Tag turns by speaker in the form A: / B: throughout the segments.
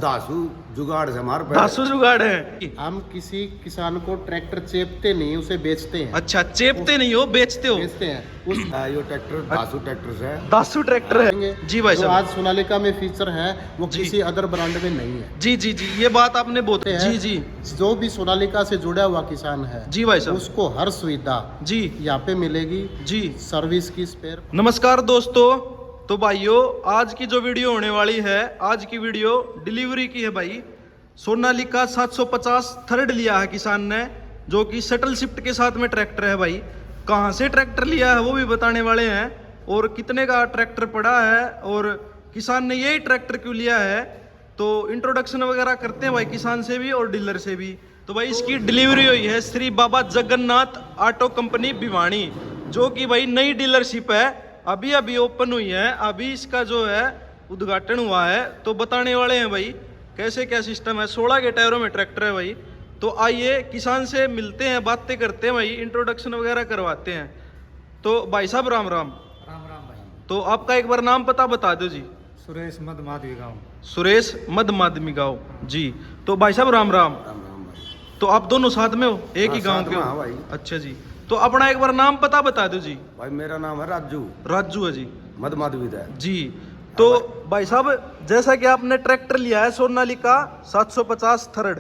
A: दासू जुगाड़ से हमारे पे।
B: दासू जुगाड़ है।
C: हम किसी किसान को ट्रैक्टर चेपते नहीं, उसे बेचते हैं।
B: अच्छा, चेपते नहीं हो, बेचते हो।
C: बेचते हैं उस
A: यो ट्रैक्टर दासू ट्रैक्टर से।
B: दासू ट्रैक्टर है जी भाई
C: जो
B: साहब।
C: आज सोनालिका में फीचर है वो
B: जी।
C: किसी अदर ब्रांड में नहीं है।
B: जी जी जी, ये बात आपने बहुत
C: है।
B: जी जी
C: जो भी सोनालिका से जुड़ा हुआ किसान है
B: जी भाई साहब
C: उसको हर सुविधा
B: जी
C: यहाँ पे मिलेगी।
B: जी।
C: सर्विस की स्पेयर।
B: नमस्कार दोस्तों, तो भाइयों आज की जो वीडियो होने वाली है, आज की वीडियो डिलीवरी की है भाई। सोनालिका 750 थर्ड लिया है किसान ने, जो कि शटल शिफ्ट के साथ में ट्रैक्टर है भाई। कहाँ से ट्रैक्टर लिया है वो भी बताने वाले हैं, और कितने का ट्रैक्टर पड़ा है, और किसान ने यही ट्रैक्टर क्यों लिया है, तो इंट्रोडक्शन वगैरह करते हैं भाई किसान से भी और डीलर से भी। तो भाई इसकी डिलीवरी हुई है श्री बाबा जगन्नाथ ऑटो कंपनी भिवानी, जो कि भाई नई डीलरशिप है, अभी अभी ओपन हुई है, अभी इसका जो है उद्घाटन हुआ है। तो बताने वाले हैं भाई कैसे क्या सिस्टम है। 16 के टायरों में ट्रैक्टर है भाई। तो आइए किसान से मिलते हैं, बातें करते हैं भाई, इंट्रोडक्शन वगैरह करवाते हैं। तो भाई साहब राम राम।
D: राम राम भाई।
B: तो आपका एक बार नाम पता बता दो जी।
D: सुरेश मध माधवी गाँव।
B: सुरेश मध माधवी गाँव जी। तो भाई साहब राम राम।
A: राम राम भाई।
B: तो आप दोनों साथ में हो, एक ही
A: हाँ,
B: गांव
A: साथ
B: के
A: में,
B: हो?
A: हाँ भाई।
B: अच्छा जी। तो अपना एक बार नाम पता बता दो जी।
A: भाई मेरा नाम है राजू
B: राजू है जी।
A: मधमाधविद है
B: जी। तो भाई साहब जैसा कि आपने ट्रैक्टर लिया है सोनालिका 750 थर्ड,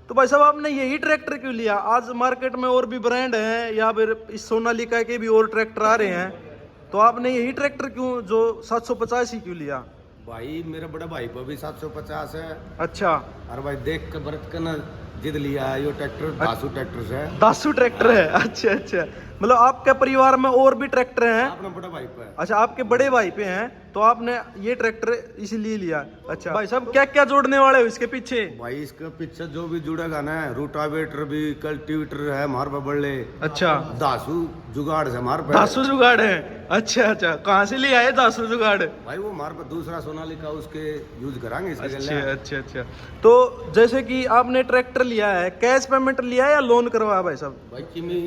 B: तो भाई साहब आपने यही ट्रैक्टर क्यों लिया? आज मार्केट में और भी ब्रांड हैं, या फिर इस सोनालिका के भी और ट्रैक्टर आ रहे हैं, तो आपने यही ट्रैक्टर क्यों जो 750 ही क्यों लिया?
A: भाई मेरे बड़े भाई पर भी 750 है।
B: अच्छा,
A: और भाई देख के बरत के ना जिद लिया है यो ट्रैक्टर दासू ट्रैक्टर से।
B: दासू ट्रैक्टर है। अच्छा अच्छा, मतलब आपके परिवार में और भी ट्रैक्टर हैं?
A: अपने बड़े भाई पे।
B: अच्छा, आपके बड़े भाई पे हैं, तो आपने ये ट्रैक्टर इसीलिए लिया। अच्छा भाई साहब, क्या क्या जोड़ने वाले हो इसके पीछे?
A: भाई इसके पीछे जो भी जुड़ेगा ना, रूटावेटर भी, कल्टीवेटर है हमारे पे बड़े।
B: अच्छा,
A: दासू जुगाड़ से हमारे पे।
B: दासू जुगाड़ है। अच्छा अच्छा, कहाँ से ले आए दासू जुगाड़?
A: भाई वो हमारे पे दूसरा सोनालिका उसके यूज कराएंगे इसके
B: अच्छा
A: लिए।
B: अच्छा अच्छा। तो जैसे कि आपने ट्रैक्टर लिया है, कैश पेमेंट लिया है या लोन करवाया भाई साहब?
A: भाई किमी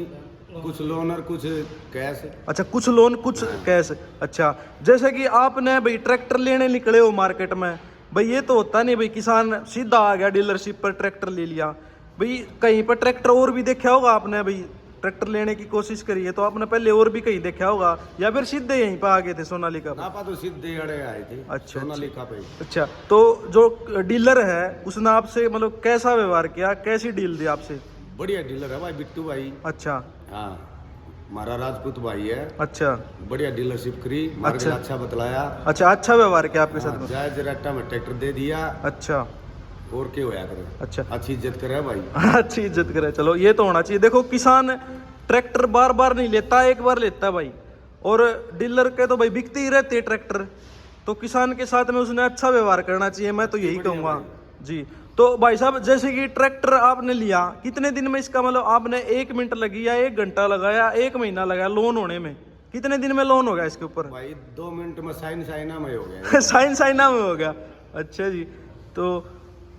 A: कुछ लोन और कुछ कैश।
B: अच्छा, कुछ लोन कुछ कैश। अच्छा, जैसे कि आपने भाई ट्रैक्टर लेने निकले हो मार्केट में, भाई ये तो होता नहीं भाई किसान सीधा आ गया डीलरशिप पर ट्रैक्टर ले लिया। भाई कहीं पर ट्रैक्टर और भी देखा होगा आपने, भाई ट्रैक्टर लेने की कोशिश करी है तो आपने पहले और भी कहीं देखा होगा, या फिर सीधे यहीं पर आ गए थे सोनालिका पर?
A: आपा तो सीधे अड़े आए थे।
B: अच्छा,
A: सोनालिका पे।
B: अच्छा, तो जो डीलर है उसने आपसे मतलब कैसा व्यवहार किया, कैसी डील दी आपसे?
A: बढ़िया डीलर है भाई बिट्टू भाई।
B: अच्छा
A: हाँ, हमारा राजपूत भाई है।
B: अच्छा
A: बढ़िया डीलरशिप करी, मार्केट
B: अच्छा।
A: अच्छा बतलाया।
B: अच्छा, अच्छा व्यवहार किया आपके साथ में?
A: जायज रेटा में ट्रैक्टर दे दिया।
B: अच्छा
A: और क्या होया करे।
B: अच्छा।
A: अच्छी इज्जत करे भाई।
B: अच्छी इज्जत करे, चलो ये तो होना चाहिए। देखो किसान ट्रैक्टर बार बार नहीं लेता, एक बार लेता है भाई, और डीलर के तो भाई बिकते ही रहते हैं ट्रैक्टर। तो किसान के साथ में उसने अच्छा व्यवहार करना चाहिए, मैं तो यही कहूँगा जी। तो भाई साहब जैसे कि ट्रैक्टर आपने लिया, कितने दिन में इसका मतलब आपने 1 मिनट लगी या 1 घंटा लगाया, 1 महीना लगा लोन होने में? कितने दिन में लोन हो गया इसके ऊपर?
A: भाई 2 मिनट में साइना में हो गया।
B: साइना में हो गया। अच्छा जी। तो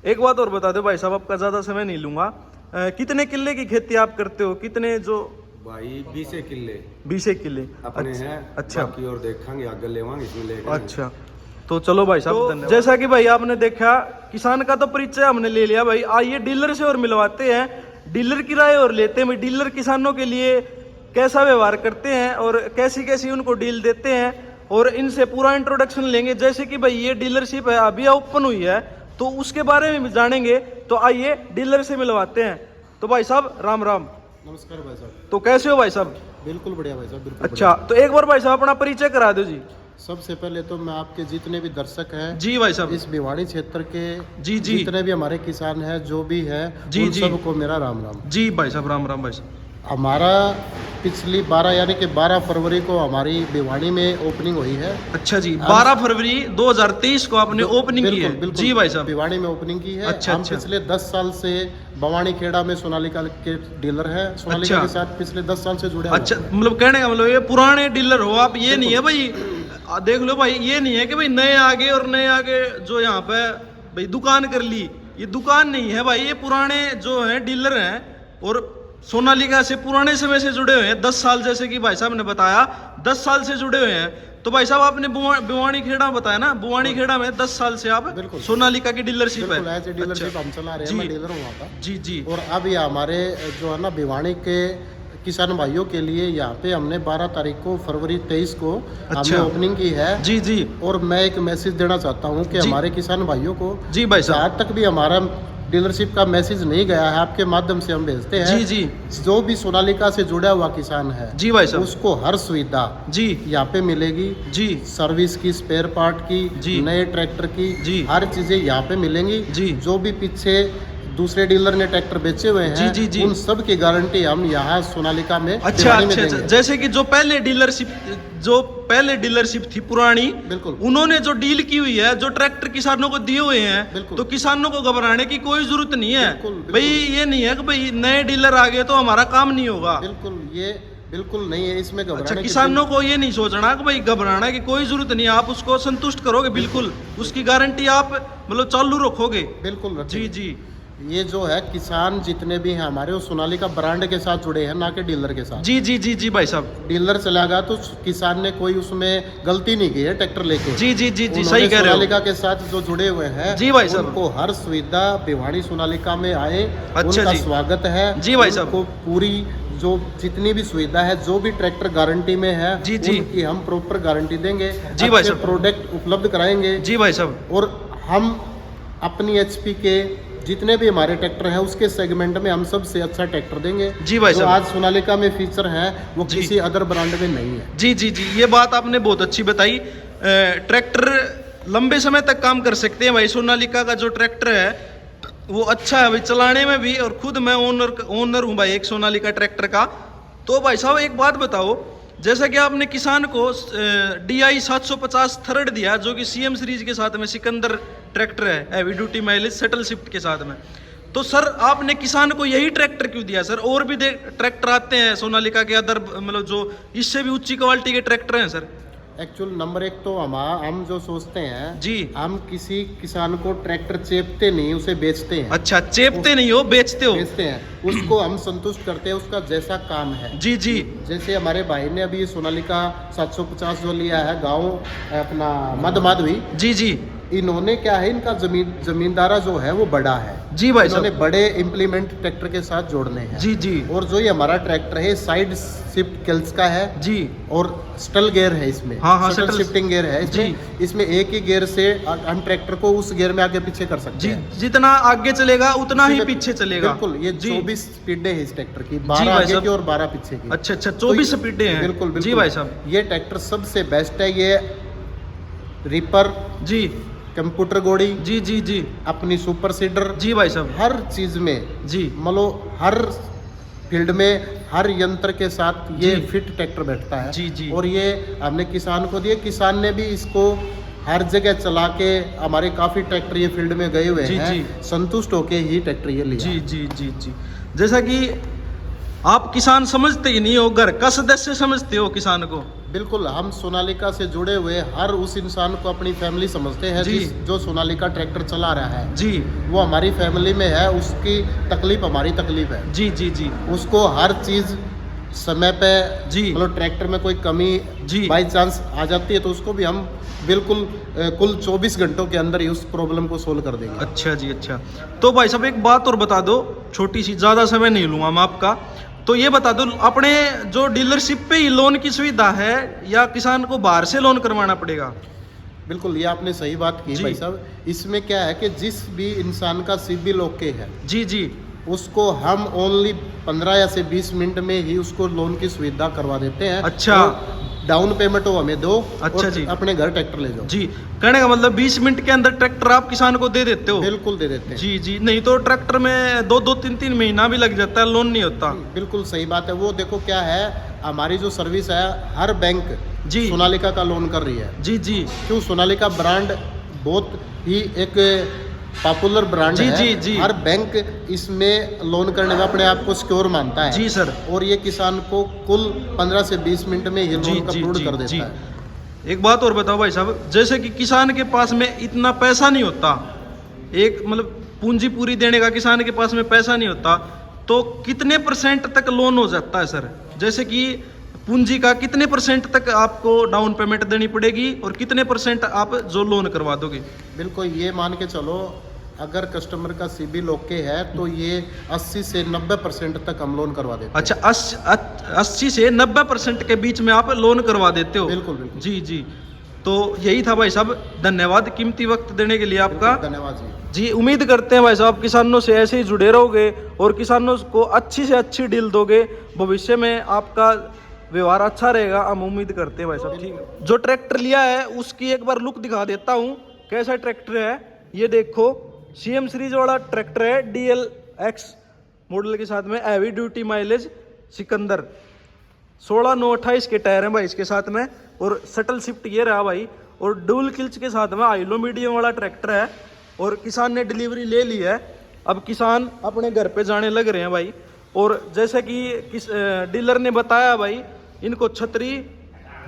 B: एक बात और बता दो भाई साहब, आपका ज्यादा समय नहीं लूंगा, कितने किले की खेती आप करते हो? कितने जो
A: भाई 20 किले
B: 20 किले
A: अपने
B: अच्छा,
A: हैं।
B: अच्छा
A: बाकी और देखेंगे आगे लेवांगे इसमें लेके।
B: अच्छा। तो चलो भाई साहब, धन्यवाद। जैसा कि भाई आपने देखा, किसान का तो परिचय हमने ले लिया भाई, आइए डीलर से और मिलवाते हैं, डीलर की राय और लेते हैं भाई, डीलर किसानों के लिए कैसा व्यवहार करते हैं और कैसी कैसी उनको डील देते हैं, और इनसे पूरा इंट्रोडक्शन लेंगे। जैसे कि भाई ये डीलरशिप है अभी ओपन हुई है, तो उसके बारे में भी जानेंगे। तो आइए डीलर से मिलवाते हैं। तो भाई साहब राम राम।
C: नमस्कार भाई साहब।
B: तो कैसे हो भाई साहब?
C: बिल्कुल बढ़िया भाई साहब, बिल्कुल
B: अच्छा, तो एक बार भाई साहब अपना परिचय करा दो जी।
C: बढ़िया। सबसे पहले तो मैं आपके जितने भी दर्शक हैं
B: जी भाई साहब,
C: इस भिवाड़ी क्षेत्र के
B: जी जी
C: जितने भी हमारे किसान हैं, जो भी है,
B: जी
C: उन
B: जी।
C: सबको मेरा राम राम।
B: जी भाई साहब राम राम। भाई साहब
C: हमारा पिछली 12 यानी कि 12 फरवरी को हमारी भिवाड़ी में ओपनिंग हुई है।
B: अच्छा जी, 12 फरवरी 2023 को आपने ओपनिंग की है?
C: बिल्कुल,
B: जी भाई साहब।
C: भिवाड़ी में ओपनिंग की है।
B: अच्छा,
C: हम
B: अच्छा।
C: पिछले 10 साल से बवानी खेड़ा में सोनालिका के डीलर है। सोनालिका
B: अच्छा।
C: के साथ पिछले 10 साल से जुड़े हुए
B: अच्छा,
C: हैं।
B: मतलब कहने का मतलब ये पुराने डीलर हो आप, ये नहीं है भाई देख लो भाई, ये नहीं है कि भाई नए आगे और नए आगे जो यहाँ पे भाई दुकान कर ली, ये दुकान नहीं है भाई, ये पुराने जो है डीलर हैं और सोनालिका से पुराने समय से जुड़े हुए हैं। 10 साल, जैसे कि भाई साहब ने बताया 10 साल से जुड़े हुए हैं। तो भाई साहब आपने बुवानी खेड़ा बताया ना, बुवानी खेड़ा में 10 साल से आप
C: बिल्कुल।
B: सोनालिका की डीलरशिप है।
C: बिल्कुल एज ए डीलरशिप
B: अच्छा।
C: हम चला रहे हैं,
B: जी।
C: मैं डीलर हूँ वहाँ का।
B: जी जी।
C: और अब ये हमारे जो है ना भिवानी के किसान भाइयों के लिए यहाँ पे हमने 12 तारीख को फरवरी 23 को हमने
B: अच्छा।
C: ओपनिंग की है।
B: जी जी
C: और मैं एक मैसेज देना चाहता हूँ कि
B: जी।
C: हमारे किसान भाइयों को
B: जी भाई साहब।
C: जहाँ तक भी हमारा डीलरशिप का मैसेज नहीं गया है, आपके माध्यम से हम भेजते हैं।
B: जी जी
C: जो भी सोनालिका से जुड़ा हुआ किसान है
B: जी भाई साहब।
C: उसको हर सुविधा
B: जी
C: यहाँ पे मिलेगी।
B: जी
C: सर्विस की, स्पेयर पार्ट की,
B: जी।
C: नए ट्रैक्टर की,
B: जी।
C: हर चीजें यहाँ पे मिलेंगी।
B: जी।
C: जो भी पीछे दूसरे डीलर ने ट्रैक्टर बेचे हुए हैं,
B: जी, जी, जी।
C: उन सब की गारंटी हम यहाँ सोनालिका में
B: अच्छा
C: भिवानी में
B: अच्छा अच्छा।
C: देंगे।
B: जैसे कि जो पहले डीलरशिप थी पुरानी,
C: बिल्कुल।
B: उन्होंने जो डील की हुई है, जो ट्रैक्टर किसानों को दिए हुए हैं,
C: बिल्कुल।
B: तो किसानों को घबराने की कोई जरूरत नहीं है।
C: बिल्कुल, बिल्कुल।
B: भाई ये नहीं है कि भाई नए डीलर आ गए तो हमारा काम नहीं होगा।
C: बिल्कुल, ये बिल्कुल नहीं है, इसमें घबराने
B: अच्छा,
C: की
B: किसानों को ये नहीं सोचना कि भाई घबराना की कोई जरूरत नहीं है, आप उसको संतुष्ट करोगे, बिल्कुल उसकी गारंटी आप मतलब चालू रखोगे।
C: बिल्कुल रखें।
B: जी जी
C: ये जो है किसान जितने भी हैं हमारे, वो सोनालिका ब्रांड के साथ जुड़े हैं, ना कि डीलर के साथ।
B: जी जी जी जी भाई साहब।
C: डीलर चला गया तो किसान ने कोई उसमें गलती नहीं की है ट्रैक्टर लेके।
B: जी जी जी जी
C: उन्होंने
B: सही कह रहे हो।
C: सोनालिका के साथ जो जुड़े हुए हैं,
B: जी भाई साहब।
C: उनको हर सुविधा भिवानी सोनालिका में आए,
B: अच्छा
C: उनका
B: जी।
C: स्वागत है।
B: जी भाई साहब।
C: उनको पूरी जो जितनी भी सुविधा है, जो भी ट्रैक्टर गारंटी में है,
B: जी, जी।
C: उनकी हम प्रॉपर गारंटी देंगे।
B: जी भाई
C: अच्छे
B: साहब।
C: प्रोडक्ट उपलब्ध कराएंगे।
B: जी भाई साहब।
C: और हम अपनी HP के जितने भी हमारे ट्रैक्टर हैं, उसके सेगमेंट में हम सबसे अच्छा ट्रैक्टर देंगे।
B: जी भाई
C: जो
B: साहब।
C: आज सोनालिका में फीचर है, वो
B: जी।
C: किसी अदर ब्रांड में नहीं है।
B: जी जी जी, ये बात आपने बहुत अच्छी बताई। ट्रैक्टर लंबे समय तक काम कर सकते हैं भाई। सोनालिका का जो ट्रैक्टर है वो अच्छा है भाई चलाने में भी, और खुद मैं ओनर हूँ भाई एक सोनालिका ट्रैक्टर का। तो भाई साहब एक बात बताओ, जैसा कि आपने किसान को DI 750 थर्ड दिया, जो कि CM सीरीज के साथ में सिकंदर ट्रैक्टर है, heavy duty mileage shuttle shift के साथ में, तो सर आपने किसान को यही ट्रैक्टर क्यों दिया सर? और भी ट्रैक्टर आते हैं सोनालिका के अदर, मतलब जो इससे भी ऊंची क्वालिटी के ट्रैक्टर हैं सर।
C: एक्चुअल नंबर एक तो हम जो सोचते हैं
B: जी।
C: हम किसी किसान को ट्रैक्टर चेपते नहीं, उसे बेचते हैं।
B: अच्छा, चेपते नहीं हो, बेचते हो।
C: बेचते हैं, उसको हम संतुष्ट करते हैं, उसका जैसा काम है।
B: जी जी
C: जैसे हमारे भाई ने अभी सोनालिका 750 जो लिया है, गाँव अपना मध्य माधवी,
B: जी जी
C: इन्होंने क्या है, इनका जमींदारा जो है वो बड़ा है।
B: जी भाई
C: इन्होंने
B: साहब।
C: बड़े इम्प्लीमेंट ट्रैक्टर के साथ जोड़ने हैं।
B: जी जी
C: और जो ये हमारा ट्रैक्टर है, साइड शिफ्ट केल्स का है
B: जी।
C: और स्टल गियर है इसमें।
B: हाँ, हाँ,
C: शटल
B: शटल-
C: शिफ्टिंग गियर है इसमें। इसमें एक ही गियर से हम ट्रैक्टर को उस गियर में आगे पीछे कर सकते
B: जी,
C: हैं।
B: जितना आगे चलेगा उतना ही
C: उसी में-
B: पीछे चलेगा।
C: बिल्कुल, ये
B: जी।
C: 24 स्पीडें हैं इस ट्रैक्टर की,
B: जी
C: 12
B: भाई
C: आगे
B: साहब।
C: की और 12 पीछे की।
B: अच्छा अच्छा, 24
C: तो
B: स्पीडें हैं।
C: बिल्कुल बिल्कुल।
B: जी भाई साहब।
C: ये ट्रैक्टर सबसे बेस्ट है। ये रिपर,
B: जी
C: कंप्यूटर गोड़ी,
B: जी जी जी
C: अपनी सुपर सीडर,
B: जी भाई साहब।
C: हर चीज में,
B: जी
C: मतलब हर फील्ड में, हर यंत्र के साथ ये
B: जी।
C: फिट ट्रैक्टर बैठता है।
B: जी, जी।
C: और ये हमने किसान को दिए, किसान ने भी इसको हर जगह चला के, हमारे काफी ट्रैक्टर ये फील्ड में गए हुए
B: जी,
C: हैं,
B: जी।
C: संतुष्ट होके ही ट्रैक्टर ये लिया।
B: जी जी जी जी। जैसा कि आप किसान समझते ही नहीं हो, घर का सदस्य समझते हो किसान को।
C: बिल्कुल, हम सोनालिका से जुड़े हुए हर उस इंसान को अपनी फैमिली समझते हैं।
B: जी।
C: जो सोनालिका ट्रैक्टर चला रहा है,
B: जी
C: वो हमारी फैमिली में है, उसकी तकलीफ हमारी तकलीफ है।
B: जी जी जी
C: उसको हर चीज समय पे,
B: जी।
C: मतलब ट्रैक्टर में कोई कमी
B: जी।
C: बाई चांस आ जाती है तो उसको भी हम बिल्कुल कुल 24 घंटों के अंदर ही उस प्रॉब्लम को सोल्व कर देंगे।
B: अच्छा जी अच्छा। तो भाई साहब एक बात और बता दो, छोटी सी, ज़्यादा समय नहीं लूँगा मैं आपका। तो ये बता दो, अपने जो डीलरशिप पे ही लोन की सुविधा है या किसान को बाहर से लोन करवाना पड़ेगा?
C: बिल्कुल, ये आपने सही बात की
B: जी।
C: भाई साहब। इसमें क्या है कि जिस भी इंसान का सिबिल ओके है,
B: जी जी
C: उसको हम ओनली 15 या से 20 मिनट में ही उसको लोन की सुविधा करवा देते हैं।
B: अच्छा।
C: और डाउन पेमेंट वो हमें दो,
B: अच्छा
C: और
B: जी।
C: अपने घर ट्रैक्टर ले जाओ।
B: जी, कहने का मतलब 20 मिनट के अंदर ट्रैक्टर आप किसान को दे देते हो?
C: बिल्कुल दे देते हैं।
B: जी जी, नहीं तो ट्रैक्टर में 2-3 महीना भी लग जाता है, लोन नहीं होता।
C: बिल्कुल सही बात है। वो देखो क्या है, हमारी जो सर्विस है, हर बैंक
B: जी।
C: सोनालिका का लोन कर रही है।
B: जी जी
C: क्यों? सोनालिका ब्रांड बहुत ही एक पॉपुलर ब्रांड
B: जी,
C: है।
B: जी, जी।
C: हर बैंक इसमें लोन करने में अपने आप को सिक्योर मानता है।
B: जी सर।
C: और ये किसान को कुल 15 से 20 मिनट में ये
B: जी
C: लोन
B: जी
C: अप्रूव
B: जी
C: कर
B: जी।
C: देता है।
B: एक बात और बताओ भाई साहब, जैसे कि किसान के पास में इतना पैसा नहीं होता, एक मतलब पूंजी पूरी देने का किसान के पास में पैसा नहीं होता, तो कितने % तक लोन हो जाता है सर? जैसे कि पूंजी का कितने % तक आपको डाउन पेमेंट देनी पड़ेगी और कितने % आप जो लोन करवा दोगे?
C: बिल्कुल, ये मान के चलो अगर कस्टमर का सिबिल ओके है तो ये 80 से 90% तक हम लोन करवा देते हैं।
B: अच्छा, 80 से 90% के बीच में आप लोन करवा देते हो?
C: बिल्कुल बिल्कुल
B: जी जी। तो यही था भाई साहब, धन्यवाद कीमती वक्त देने के लिए आपका।
C: धन्यवाद जी।
B: जी, उम्मीद करते हैं भाई साहब किसानों से ऐसे ही जुड़े रहोगे और किसानों को अच्छी से अच्छी डील दोगे, भविष्य में आपका व्यवहार अच्छा रहेगा, हम उम्मीद करते हैं भाई साहब। ठीक है, जो ट्रैक्टर लिया है उसकी एक बार लुक दिखा देता हूँ, कैसा ट्रैक्टर है ये देखो। CM सीरीज वाला ट्रैक्टर है, DLX मॉडल के साथ में, हैवी ड्यूटी माइलेज सिकंदर, 16/9/28 के टायर हैं भाई इसके साथ में, और शटल शिफ्ट ये रहा भाई, और डुअल किल्च के साथ में हाईलो मीडियम वाला ट्रैक्टर है। और किसान ने डिलीवरी ले ली है, अब किसान अपने घर पे जाने लग रहे हैं भाई। और जैसे कि डीलर ने बताया भाई, इनको छतरी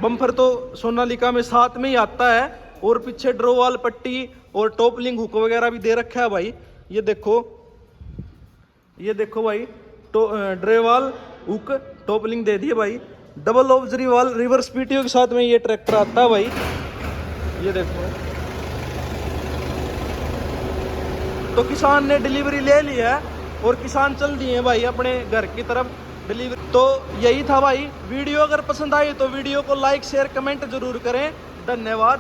B: बम्फर तो सोनालिका में साथ में ही आता है, और पीछे ड्रोवाल पट्टी और टॉपलिंग हुक वगैरह भी दे रखा है भाई। ये देखो भाई, ड्रेवाल हुक टॉपलिंग दे दिए भाई। डबल ऑब्जरी वाल रिवर्स PTO के साथ में ये ट्रैक्टर आता है भाई। ये देखो, तो किसान ने डिलीवरी ले ली है और किसान चल दिए हैं भाई अपने घर की तरफ डिलीवरी। तो यही था भाई वीडियो, अगर पसंद आई तो वीडियो को लाइक शेयर कमेंट जरूर करें। धन्यवाद।